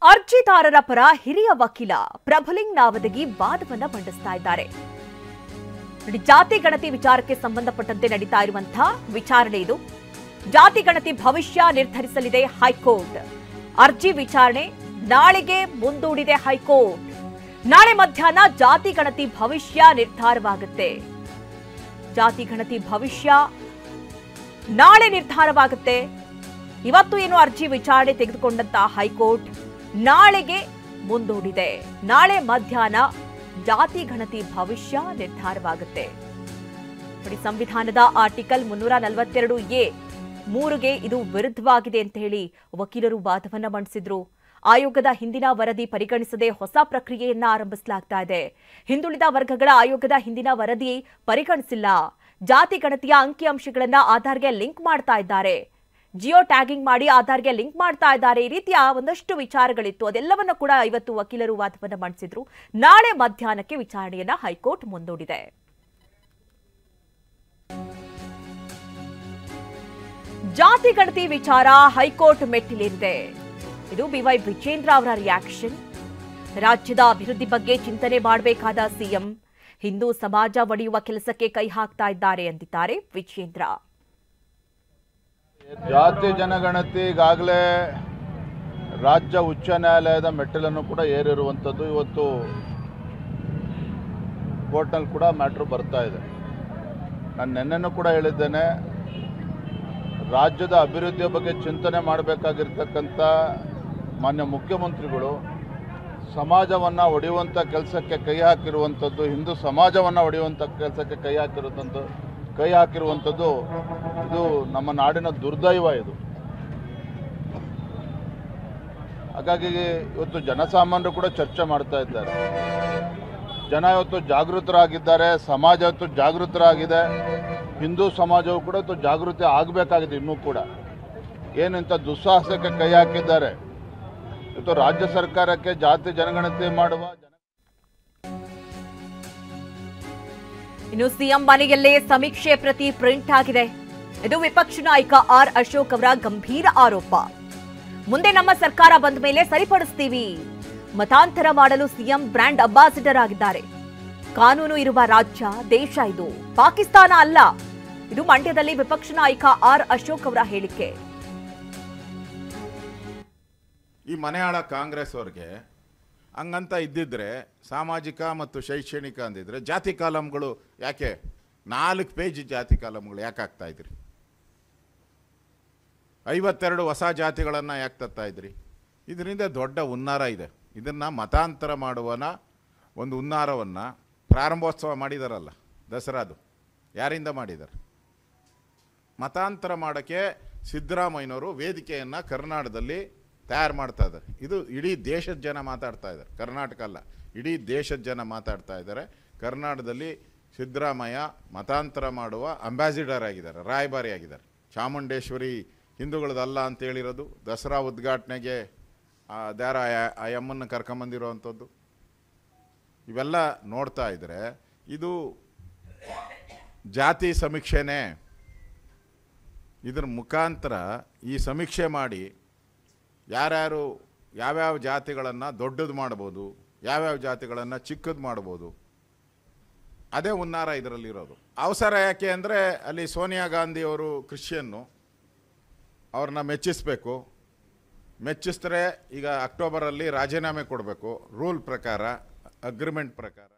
ಅರ್ಜಿದಾರರ ಪರ ಹಿರಿಯ ವಕೀಲ ಪ್ರಭುಲಿಂಗ್ ನಾವದಗಿ ವಾದವನ್ನ ಮಂಡಿಸ್ತಾ ಇದ್ದಾರೆ. ಜಾತಿ ಗಣತಿ ವಿಚಾರಕ್ಕೆ ಸಂಬಂಧಪಟ್ಟಂತೆ ನಡೀತಾ ಇರುವಂತಹ ವಿಚಾರಣೆ ಇದು. ಜಾತಿ ಗಣತಿ ಭವಿಷ್ಯ ನಿರ್ಧರಿಸಲಿದೆ ಹೈಕೋರ್ಟ್. ಅರ್ಜಿ ವಿಚಾರಣೆ ನಾಳೆಗೆ ಮುಂದೂಡಿದೆ ಹೈಕೋರ್ಟ್. ನಾಳೆ ಮಧ್ಯಾಹ್ನ ಜಾತಿ ಗಣತಿ ಭವಿಷ್ಯ ನಿರ್ಧಾರವಾಗುತ್ತೆ. ಜಾತಿ ಗಣತಿ ಭವಿಷ್ಯ ನಾಳೆ ನಿರ್ಧಾರವಾಗುತ್ತೆ. ಇವತ್ತು ಏನು ಅರ್ಜಿ ವಿಚಾರಣೆ ತೆಗೆದುಕೊಂಡಂತ ಹೈಕೋರ್ಟ್ ನಾಳೆಗೆ ಮುಂದೂಡಿದೆ. ನಾಳೆ ಮಧ್ಯಾಹ್ನ ಜಾತಿ ಗಣತಿ ಭವಿಷ್ಯ ನಿರ್ಧಾರವಾಗುತ್ತೆ. ನೋಡಿ, ಸಂವಿಧಾನದ ಆರ್ಟಿಕಲ್ 342A 3ಗೆ ಇದು ವಿರುದ್ಧವಾಗಿದೆ ಅಂತ ಹೇಳಿ ವಕೀಲರು ವಾದವನ್ನ ಮಂಡಿಸಿದ್ರು. ಆಯೋಗದ ಹಿಂದಿನ ವರದಿ ಪರಿಗಣಿಸದೆ ಹೊಸ ಪ್ರಕ್ರಿಯೆಯನ್ನ ಆರಂಭಿಸಲಾಗ್ತಾ ಇದೆ. ಹಿಂದುಳಿದ ವರ್ಗಗಳ ಆಯೋಗದ ಹಿಂದಿನ ವರದಿ ಪರಿಗಣಿಸಿಲ್ಲ. ಜಾತಿ ಗಣತಿಯ ಅಂಕಿಅಂಶಗಳನ್ನ ಆಧಾರ್ಗೆ ಲಿಂಕ್ ಮಾಡ್ತಾ ಇದ್ದಾರೆ. ಜಿಯೋ ಟ್ಯಾಗಿಂಗ್ ಮಾಡಿ ಆಧಾರ್ಗೆ ಲಿಂಕ್ ಮಾಡ್ತಾ ಇದ್ದಾರೆ. ಈ ರೀತಿಯ ಒಂದಷ್ಟು ವಿಚಾರಗಳಿತ್ತು. ಅದೆಲ್ಲವನ್ನ ಕೂಡ ಇವತ್ತು ವಕೀಲರು ವಾದವನ್ನ ಮಂಡಿಸಿದ್ರು. ನಾಳೆ ಮಧ್ಯಾಹ್ನಕ್ಕೆ ವಿಚಾರಣೆಯನ್ನ ಹೈಕೋರ್ಟ್ ಮುಂದೂಡಿದೆ. ಜಾತಿ ಗಣತಿ ವಿಚಾರ ಹೈಕೋರ್ಟ್ ಮೆಟ್ಟಿಲೇರಿದೆ. ಇದು ಬಿವೈ ವಿಜೇಂದ್ರ ಅವರ ರಿಯಾಕ್ಷನ್. ರಾಜ್ಯದ ಅಭಿವೃದ್ಧಿ ಬಗ್ಗೆ ಚಿಂತನೆ ಮಾಡಬೇಕಾದ ಸಿಎಂ ಹಿಂದೂ ಸಮಾಜ ಒಡೆಯುವ ಕೆಲಸಕ್ಕೆ ಕೈ ಹಾಕ್ತಾ ಇದ್ದಾರೆ ಅಂದಿದ್ದಾರೆ ವಿಜೇಂದ್ರ. ಜಾತಿ ಜನಗಣತಿ ಈಗಾಗಲೇ ರಾಜ್ಯ ಉಚ್ಚ ನ್ಯಾಯಾಲಯದ ಮೆಟ್ಟಿಲನ್ನು ಕೂಡ ಏರಿರುವಂಥದ್ದು. ಇವತ್ತು ಕೋರ್ಟ್ನಲ್ಲಿ ಕೂಡ ಮ್ಯಾಟ್ರು ಬರ್ತಾ ಇದೆ. ನಾನು ನಿನ್ನೆನೂ ಕೂಡ ಹೇಳಿದ್ದೇನೆ, ರಾಜ್ಯದ ಅಭಿವೃದ್ಧಿಯ ಬಗ್ಗೆ ಚಿಂತನೆ ಮಾಡಬೇಕಾಗಿರ್ತಕ್ಕಂಥ ಮಾನ್ಯ ಮುಖ್ಯಮಂತ್ರಿಗಳು ಸಮಾಜವನ್ನು ಒಡೆಯುವಂಥ ಕೆಲಸಕ್ಕೆ ಕೈ ಹಾಕಿರುವಂಥದ್ದು, ಹಿಂದೂ ಸಮಾಜವನ್ನು ಒಡೆಯುವಂಥ ಕೆಲಸಕ್ಕೆ ಕೈ ಹಾಕಿರುವಂಥದ್ದು ಇದು ನಮ್ಮ ನಾಡಿನ ದುರ್ದೈವ. ಇದು ಹಾಗಾಗಿ ಇವತ್ತು ಜನಸಾಮಾನ್ಯರು ಕೂಡ ಚರ್ಚೆ ಮಾಡ್ತಾ ಇದ್ದಾರೆ. ಜನ ಇವತ್ತು ಜಾಗೃತರಾಗಿದ್ದಾರೆ, ಸಮಾಜ ಇವತ್ತು ಜಾಗೃತರಾಗಿದೆ. ಹಿಂದೂ ಸಮಾಜವು ಕೂಡ ಇವತ್ತು ಜಾಗೃತಿ ಆಗಬೇಕಾಗಿದೆ. ಇನ್ನೂ ಕೂಡ ಏನಂತ ದುಸ್ಸಾಹಸಕ್ಕೆ ಕೈ ಹಾಕಿದ್ದಾರೆ. ಇವತ್ತು ರಾಜ್ಯ ಸರ್ಕಾರಕ್ಕೆ ಜಾತಿ ಜನಗಣತಿ ಮಾಡುವ ಇನ್ನು ಸಿಎಂ ಮನೆಯಲ್ಲೇ ಸಮೀಕ್ಷೆ ಪ್ರತಿ ಪ್ರಿಂಟ್ ಆಗಿದೆ. ಇದು ವಿಪಕ್ಷ ನಾಯಕ ಆರ್ ಅಶೋಕ್ ಅವರ ಗಂಭೀರ ಆರೋಪ. ಮುಂದೆ ನಮ್ಮ ಸರ್ಕಾರ ಬಂದ ಮೇಲೆ ಸರಿಪಡಿಸ್ತೀವಿ. ಮತಾಂತರ ಮಾಡಲು ಸಿಎಂ ಬ್ರ್ಯಾಂಡ್ ಅಂಬಾಸಿಡರ್ ಆಗಿದ್ದಾರೆ. ಕಾನೂನು ಇರುವ ರಾಜ್ಯ, ದೇಶ ಇದು, ಪಾಕಿಸ್ತಾನ ಅಲ್ಲ. ಇದು ಮಂಡ್ಯದಲ್ಲಿ ವಿಪಕ್ಷ ನಾಯಕ ಆರ್ ಅಶೋಕ್ ಅವರ ಹೇಳಿಕೆ. ಈ ಮನೆಯಾಳ ಕಾಂಗ್ರೆಸ್ ಅವ್ರಿಗೆ ಹಂಗಂತ ಇದ್ದಿದ್ರೆ, ಸಾಮಾಜಿಕ ಮತ್ತು ಶೈಕ್ಷಣಿಕ ಅಂದಿದ್ರೆ ಜಾತಿ ಕಾಲಮ್ಗಳು ಯಾಕೆ 4 ಪೇಜ್ ಜಾತಿ ಕಾಲಮ್ಗಳು ಯಾಕೆ ಆಗ್ತಾ ಇದ್ರಿ? 52 ಹೊಸ ಜಾತಿಗಳನ್ನು ಯಾಕೆ ತರ್ತಾ ಇದ್ರಿ? ಇದರಿಂದ ದೊಡ್ಡ ಹುನ್ನಾರ ಇದೆ. ಇದನ್ನು ಮತಾಂತರ ಮಾಡುವನ ಒಂದು ಹುನ್ನಾರವನ್ನು ಪ್ರಾರಂಭೋತ್ಸವ ಮಾಡಿದಾರಲ್ಲ, ದಸರಾದು, ಯಾರಿಂದ ಮಾಡಿದ್ದಾರೆ? ಮತಾಂತರ ಮಾಡೋಕ್ಕೆ ಸಿದ್ದರಾಮಯ್ಯನವರು ವೇದಿಕೆಯನ್ನು ಕರ್ನಾಟಕದಲ್ಲಿ ತಯಾರು ಮಾಡ್ತಾ ಇದ್ದಾರೆ. ಇದು ಇಡೀ ದೇಶದ ಜನ ಮಾತಾಡ್ತಾ ಇದ್ದಾರೆ, ಕರ್ನಾಟಕ ಅಲ್ಲ, ಇಡೀ ದೇಶದ ಜನ ಮಾತಾಡ್ತಾ ಇದ್ದಾರೆ. ಕರ್ನಾಟಕದಲ್ಲಿ ಸಿದ್ದರಾಮಯ್ಯ ಮತಾಂತರ ಮಾಡುವ ಅಂಬಾಸಿಡರ್ ಆಗಿದ್ದಾರೆ, ರಾಯಭಾರಿ ಆಗಿದ್ದಾರೆ. ಚಾಮುಂಡೇಶ್ವರಿ ಹಿಂದೂಗಳದಲ್ಲ ಅಂತ ಹೇಳಿರೋದು, ದಸರಾ ಉದ್ಘಾಟನೆಗೆ ದ್ಯಾರ ಆ ಅಮ್ಮನ್ನು ಕರ್ಕೊಂಬಂದಿರೋವಂಥದ್ದು, ಇವೆಲ್ಲ ನೋಡ್ತಾ ಇದ್ದರೆ ಇದು ಜಾತಿ ಸಮೀಕ್ಷೆನೇ. ಇದರ ಮುಖಾಂತರ ಈ ಸಮೀಕ್ಷೆ ಮಾಡಿ ಯಾರ್ಯಾರು ಯಾವ್ಯಾವ ಜಾತಿಗಳನ್ನು ದೊಡ್ಡದು ಮಾಡ್ಬೋದು, ಯಾವ್ಯಾವ ಜಾತಿಗಳನ್ನು ಚಿಕ್ಕದು ಮಾಡ್ಬೋದು, ಅದೇ ಹುನ್ನಾರ ಇದರಲ್ಲಿರೋದು. ಅವಸರ ಯಾಕೆ ಅಂದರೆ ಅಲ್ಲಿ ಸೋನಿಯಾ ಗಾಂಧಿಯವರು ಕ್ರಿಶ್ಚಿಯನ್ನು, ಅವ್ರನ್ನ ಮೆಚ್ಚಿಸಬೇಕು. ಮೆಚ್ಚಿಸಿದ್ರೆ ಈಗ ಅಕ್ಟೋಬರಲ್ಲಿ ರಾಜೀನಾಮೆ ಕೊಡಬೇಕು ರೂಲ್ ಪ್ರಕಾರ, ಅಗ್ರಿಮೆಂಟ್ ಪ್ರಕಾರ.